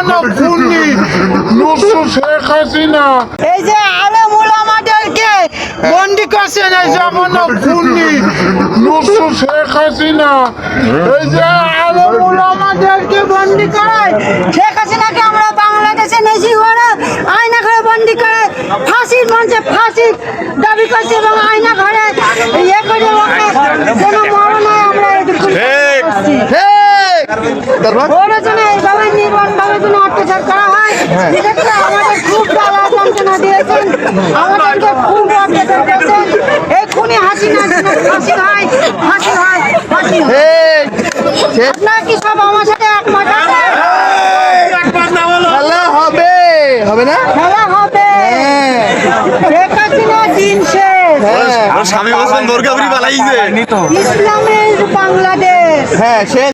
জমানো খুনি নসু শেখ হাসিনা। এই যে আলেম ওলামাদেরকে বন্দি করছেন এই জমানো খুনি নসু শেখ হাসিনা। এই যে আলেম ওলামাদেরকে বন্দি করে শেখ হাসিনাকে আমরা বাংলাদেশে নেছি করে আয়না ঘরে বন্দি করে ফাঁসির মঞ্চে ফাঁসি দাবি করছে এবং আয়না ঘরে ইয়ে করে ওকে কোনো মরণায় আমরা এটুকু ওর জন্য এইভাবে নির্মমভাবে যেন অত্যাচার করা হয়, সেক্ষেত্রে আমাদের খুব জ্বালা যন্ত্রণা দিয়েছেন, আমাদেরকে খুব অত্যাচার করেছেন। এই খুনি হাসিনা যেন ফাঁসি হয়, ফাঁসি হয়, ফাঁসি হয়। আপনারা কি সব আমার সাথে একমত আছেন? খেলা হবে, হবে না? খেলা হবে। শেখ হাসিনা দিন শেষ। স্বামী বলছেন দুর্গাপুরি পালাইছে ইসলামের বাংলাদেশ। হ্যাঁ, শেষ।